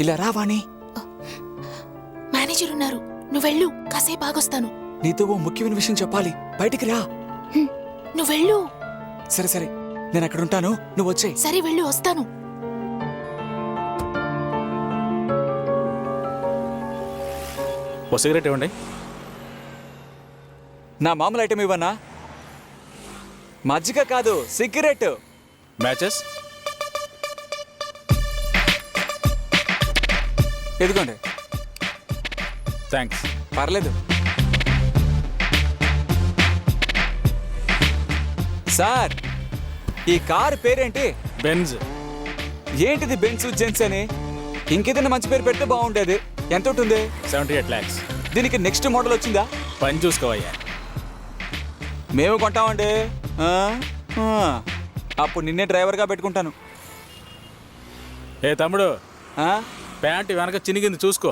ఇలా రా వాణి. మేనేజర్ ఉన్నారు, నువ్వు వెళ్ళు, కాసేపు ఆగొస్తాను. నీతో ఓ ముఖ్యమైన విషయం చెప్పాలి, బయటికి రా. నువ్వు వెళ్ళు. సరే సరే, నేను అక్కడ ఉంటాను, నువ్వు వచ్చే. సరే వెళ్ళు, వస్తాను. ఓ సిగరెట్ ఇవ్వండి. నా మామూలు ఐటమ్ ఇవ్వనా? మజ్జిగ కాదు, సిగరెట్. మ్యాచెస్ ఎదుగోండి. థ్యాంక్స్. పర్లేదు. సార్, ఈ కారు పేరేంటి? బెంజ్. ఏంటిది బెన్స్ జెన్స్ అని? ఇంకేదైనా మంచి పేరు పెడితే బాగుండేది. ఎంత ఉంటుంది? 78 lakhs. దీనికి నెక్స్ట్ మోడల్ వచ్చిందా? పని చూసుకోవయ్యా. మేము కొంటామండి. అప్పుడు నిన్నే డ్రైవర్గా పెట్టుకుంటాను. ఏ తమ్ముడు, ఆ? ప్యాంట్ వెనక చినిగింది చూసుకో.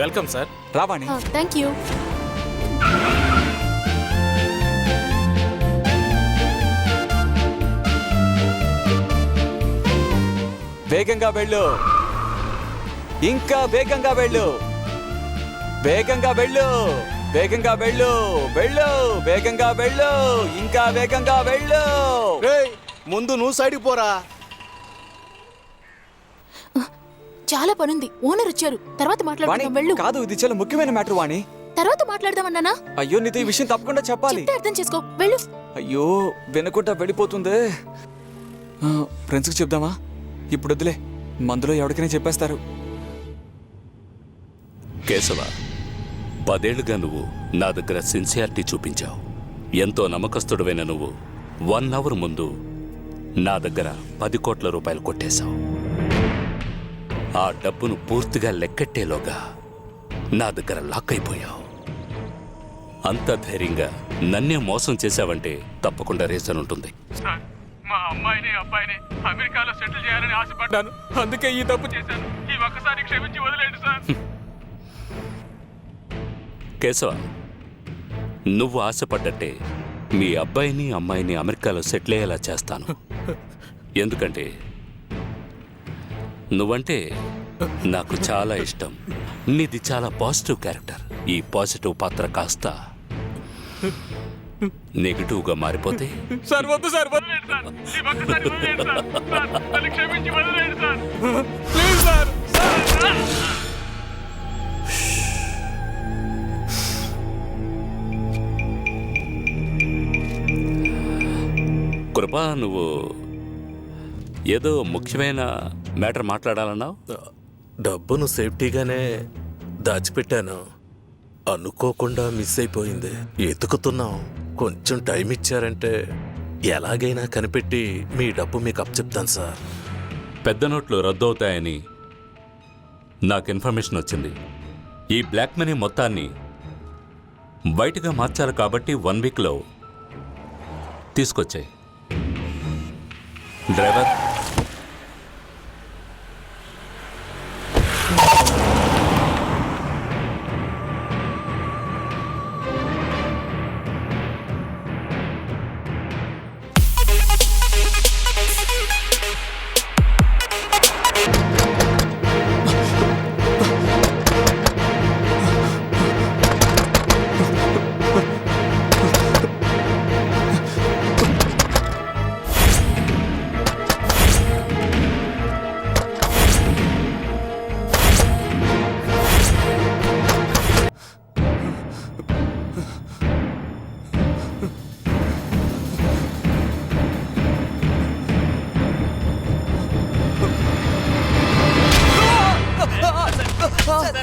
Welcome sir. రావాణి. Thank you. వేగంగా వెళ్ళు, ఇంకా వేగంగా వెళ్ళు, వేగంగా వెళ్ళు, వేగంగా వెళ్ళు, వెళ్ళు, వేగంగా వెళ్ళు, ఇంకా వేగంగా వెళ్ళు. ముందు నువ్వు సైడ్కి పోరా. చాలా పనుంది, ఓనర్ వచ్చారు, తర్వాత వాణి, మాట్లాడదాం. వెళ్ళు. కాదు, ఇది చాలా ముఖ్యమైన మ్యాటర్ వాణి. తర్వాత మాట్లాడదామన్నానా? అయ్యో, నీతో ఈ విషయం తప్పకుండా చెప్పాలి. చెప్తే అర్థం చేసుకో, వెళ్ళు. అయ్యో, వినకుండా వెళ్ళిపోతుంది. ఫ్రెండ్స్కి చెప్దామా? ఇప్పుడు వద్దులే, మందులో ఎవరికైనా చెప్పేస్తారు. కేశవ, 10 ఏళ్లుగా నువ్వు నా దగ్గర సిన్సియారిటీ చూపించావు. ఎంతో నమ్మకస్తుడవైన నువ్వు 1 అవర్ ముందు నా దగ్గర 10 కోట్ల రూపాయలు కొట్టేశావు. ఆ డబ్బును పూర్తిగా లెక్కెట్టేలోగా నా దగ్గర లాక్ అయిపోయావు. అంత ధైర్యంగా నన్నే మోసం చేశావంటే తప్పకుండా రీజన్ ఉంటుంది. మా అమ్మాయిని అబ్బాయిని అమెరికాలో సెటిల్ చేయాలని ఆశపడ్డాను, అందుకే ఈ తప్పు చేశాను. ఈ ఒక్కసారి క్షమించి వదిలేండి సార్. కేశవ, నువ్వు ఆశపడ్డట్టే మీ అబ్బాయిని అమ్మాయిని అమెరికాలో సెటిల్ అయ్యేలా చేస్తాను. ఎందుకంటే నువ్వంటే నాకు చాలా ఇష్టం. నీది చాలా పాజిటివ్ క్యారెక్టర్. ఈ పాజిటివ్ పాత్ర కాస్త నెగిటివ్గా మారిపోతే సార్ వద్దు సార్, వదిలేండి సార్. ఈ ఒక్కసారి వదిలేండి సార్. సార్, నన్ను క్షమించి వదిలేండి సార్. Please sir. సార్, కృపా, నువ్వు ఏదో ముఖ్యమైన మ్యాటర్ మాట్లాడాలన్నావు. డబ్బును సేఫ్టీగానే దాచిపెట్టాను, అనుకోకుండా మిస్ అయిపోయింది. ఎతుకుతున్నాం, కొంచెం టైం ఇచ్చారంటే ఎలాగైనా కనిపెట్టి మీ డబ్బు మీకు అప్పచెప్తాను సార్. పెద్ద నోట్లు రద్దవుతాయని నాకు ఇన్ఫర్మేషన్ వచ్చింది. ఈ బ్లాక్ మనీ మొత్తాన్ని బయటగా మార్చాలి కాబట్టి 1 వీక్లో తీసుకొచ్చాయి. డ్రైవర్,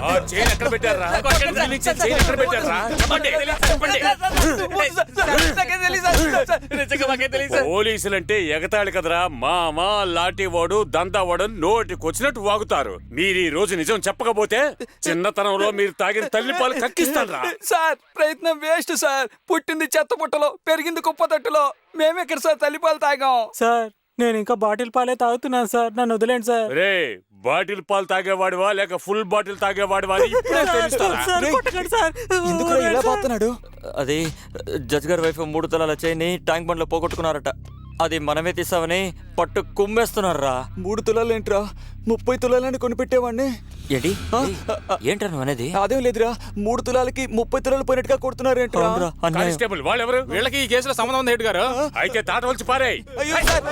ఆ చైన్ ఎక్కడ పెట్టారా? వదిలించే చైన్ ఎక్కడ పెట్టారా? చెప్పండి. పోలీసులంటే ఎగతాళి కదరా మామ, లాఠీవాడు, దంతావాడు నోటికొచ్చినట్టు వాగుతారు. మీరు ఈ రోజు నిజం చెప్పకపోతే చిన్నతనంలో మీరు తాగిన తల్లిపాలు కక్కిస్తారా? సార్ ప్రయత్నం వేస్ట్ సార్. పుట్టింది చెత్త పుట్టలో, పెరిగింది కుప్ప తట్టులో. మేమెక్కడ సార్ తల్లిపాలు తాగాం? సార్ నేను ఇంకా బాటిల్ పాలే తాగుతున్నాను సార్, నన్ను వదిలేండి సార్. రే, బాటిల్ పాలు తాగేవాడివా లేక ఫుల్ బాటిల్ తాగేవాడివా అని ఇప్పుడే తెలుస్తారా? సార్, కొట్టకండి సార్. ఎందుకు ఇలా పోతున్నాడు? అది జడ్జ్ గారి వైఫ్ 3 తులాల చైన్ని ట్యాంక్ బండ్ లో పోగొట్టుకున్నారట. అది మనమే తీసామని పట్టు కుమ్మేస్తున్నారా. 3 తులాలు ఏంట్రా, 30 తులాలని కొనిపెట్టేవాడిని. ఏంటి ఏంట్రా నువ్వు అనేది? అదేం లేదురా, 3 తులాలకి 30 తులాలు పోయినట్టుగా కొడుతున్నారేంట్రా? అవునురా, అన్యాయం. కానిస్టేబుల్ వాళ్ళెవరు? వీళ్ళకి ఈ కేసులో సంబంధం ఉంది హెడ్ గారు. అయితే తాట వచ్చి పారేయ్. అయ్యో సార్,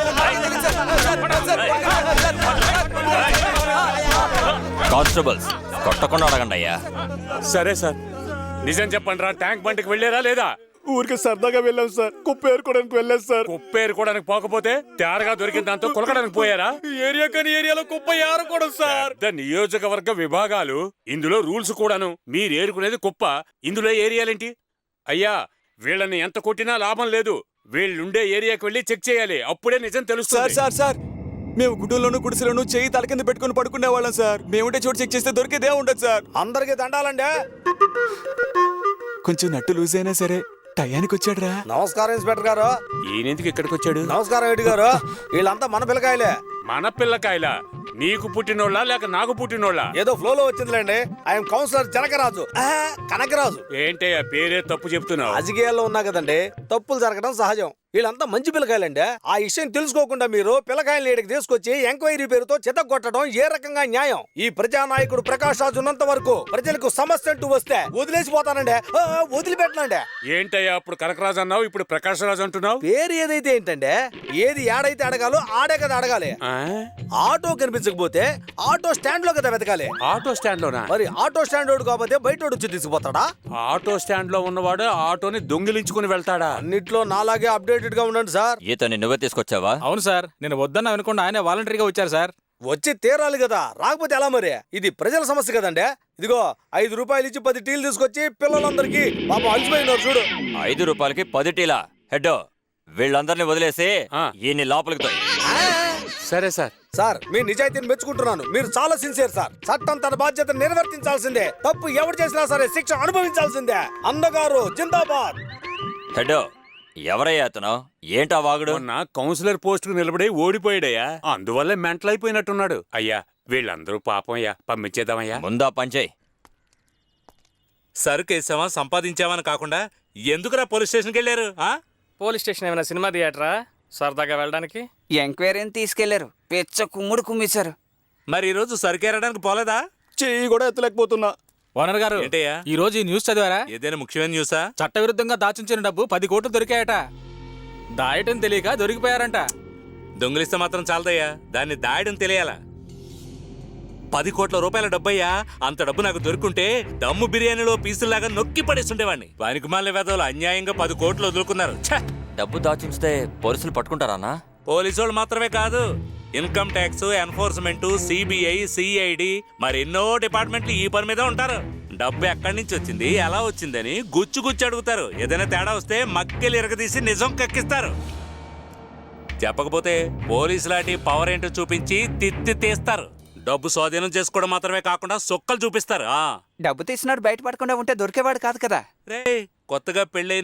కానిస్టేబుల్స్ కొట్టకుండా అడగండి అయ్యా. సరే సార్, నిజం చెప్పండి రా, ట్యాంక్ బండికి వెళ్ళారా లేదా? ఊరికి సరదాగా వెళ్ళాం సార్, కుప్ప ఏరుకోవడానికి వెళ్ళాం సార్. కుప్ప ఏరుకోవడానికి పోకపోతే తేరగా దొరికిన దాంతో కొలకడానికి పోయారా? ఏరియా కానీ ఏరియాలో కుప్ప ఏరకూడదు సార్. పెద్ద నియోజకవర్గ విభాగాలు, ఇందులో రూల్స్ కూడాను. మీరు ఏరుకునేది కుప్ప, ఇందులో ఏరియాలేంటి? అయ్యా, వీళ్ళని ఎంత కొట్టినా లాభం లేదు. వీళ్ళుండే ఏరియాకి వెళ్ళి చెక్ చేయాలి, అప్పుడే నిజం సార్ తెలుస్తుంది. సార్ సార్ మేము గుడ్డల్లోనూ గుడిసెలోనూ చెయ్యి తల కింద పెట్టుకుని పడుకునే వాళ్ళం సార్. మేముంటే చోటు చెక్ చేస్తే దొరికేదే ఉండదు సార్. అందరికి దండాలండి. కొంచెం నట్టు లూజ్ అయినా సరే టయానికి వచ్చాడురా. నమస్కారం ఇన్స్పెక్టర్ గారు. ఈయనెందుకు ఇక్కడికి వచ్చాడు? నమస్కారం రెడ్డి గారు. వీళ్ళంతా మన పిల్లకాయలే. మన పిల్లకాయల నీకు పుట్టినోళ్ళ లేక నాకు పుట్టినోళ్ళ? ఏదో ఫ్లోలో వచ్చిందిలేండి. I'm counsellor Janakaraju, Kanakaraju. ఏంటే ఆ పేరే తప్పు చెప్తున్నావు? రాజకీయాల్లో ఉన్నా కదండి, తప్పులు జరగడం సహజం. వీళ్ళంతా మంచి పిల్లకాయలండి. ఆ విషయం తెలుసుకోకుండా మీరు పిల్లకాయలు ఈడికి తీసుకొచ్చి ఎంక్వైరీ పేరుతో చెత్తగొట్టడం ఏ రకంగా న్యాయం? ఈ ప్రజానాయకుడు ప్రకాష్ రాజు ఉన్నంత వరకు ప్రజలకు సమస్య అంటూ వస్తే వదిలేసిపోతానండి, వదిలిపెట్టనండి. ఏంటయ్యా అప్పుడు కనకరాజు అన్నావు, ఇప్పుడు ప్రకాష్ రాజు అంటున్నావు? పేరు ఏదైతే ఏంటంటే, ఏది ఏడైతే అడగాలో ఆడే కదా అడగాలి. ఆ? ఆటో కనిపించకపోతే ఆటో స్టాండ్ లో కదా వెతకాలి. ఆటో స్టాండ్ లోనా? మరి ఆటో స్టాండ్ వాడు కాకపోతే బయట వచ్చి తీసుకుపోతాడా? ఆటో స్టాండ్ లో ఉన్నవాడు ఆటోని దొంగిలించుకుని వెళ్తాడా? అన్నిట్లో నాలాగే అప్డేటెడ్ గా ఉండండి సార్. ఈతని నువ్వే తీసుకొచ్చావా? అవును సార్, నేను వద్దన్నా అనుకోండి, ఆయన వాలంటరీగా వచ్చారు సార్. వచ్చి తీరాలి కదా, రాకపోతే ఎలా మరి? ఇది ప్రజల సమస్య కదండి. ఇదిగో 5 రూపాయలు ఇచ్చి 10 టీలు తీసుకొచ్చి పిల్లలందరికీ పాపం అలసిపోయినారు చూడు. 5 రూపాయలకి 10 టీలా? హెడ్, వీళ్ళందరినీ వదిలేసి ఈయన్ని లోపలికి తోయి. సరే సార్. సార్, మీ నిజాయితీని మెచ్చుకుంటున్నాను. మీరు చాలా సిన్సియర్ సార్. చట్టం తన బాధ్యతను నిర్వర్తించాల్సిందే. తప్పు ఎవరు చేసినా సరే శిక్ష అనుభవించాల్సిందే. అన్నగారు జిందాబాద్. హెడ్, ఎవరయ్యా అతను? ఏంటా వాగుడు? మొన్న కౌన్సిలర్ పోస్ట్ కు నిలబడి ఓడిపోయాడయ్యా, అందువల్ల మెంటల్ అయిపోయినట్టున్నాడు. అయ్యా, వీళ్ళందరూ పాపం అయ్యా, పంపించేద్దామయ్యా. ముందా పంచేయ్. సరుకేసామా సంపాదించామని కాకుండా ఎందుకురా పోలీస్ స్టేషన్కి వెళ్ళారు? పోలీస్ స్టేషన్ ఏమైనా సినిమా థియేటరా సరదాగా వెళ్ళడానికి? ఎంక్వైరీని తీసుకెళ్లారు, పెచ్చ కుమ్ముడు కుమ్మేశారు. మరి ఈరోజు సరుకేరడానికి పోలేదా? చెయ్యి కూడా ఎత్తలేకపోతున్నా. ఓనర్ గారు, ఏంటయ్యా? ఈ రోజు ఈ న్యూస్ చదివారా? ఏదైనా ముఖ్యమైన న్యూసా? చట్టవిరుద్ధంగా దాచుంచిన డబ్బు 10 కోట్లు దొరికాయట. దాయటం తెలియక దొరికిపోయారంట. దొంగిలిస్తే మాత్రం చాలదయ్యా, దాన్ని దాయడం తెలియాలా? 10 కోట్ల రూపాయల డబ్బయ్యా. అంత డబ్బు నాకు దొరుకుంటే దమ్ము బిర్యానీలో పీసుల్లాగా నొక్కి పడేస్తుండేవాడిని. వానికి మాల వేదవులు అన్యాయంగా 10 కోట్లు వదులుకున్నారు. ఛ! డబ్బు దాచించితే పోలీసులు పట్టుకుంటారా? పోలీసు మాత్రమే కాదు, income tax, enforcement, CBI, CID, మరి ఎన్నో డిపార్ట్మెంట్లు ఈ పని మీద ఉంటారు. డబ్బు ఎక్కడి నుంచి వచ్చింది, ఎలా వచ్చిందని గుచ్చు గుచ్చు అడుగుతారు. ఏదైనా తేడా వస్తే మక్కెలు ఇరగదీసి నిజం కక్కిస్తారు. చెప్పకపోతే పోలీసు లాంటి పవర్ ఏంటో చూపించి తిత్తి తీస్తారు. డబ్బు స్వాధీనం చేసుకోవడం మాత్రమే కాకుండా సొక్కలు చూపిస్తారు. డబ్బు తీసినాడు బయటపడకుండా ఉంటే దొరికేవాడు కాదు కదా. రే, కొత్తగా పెళ్ళై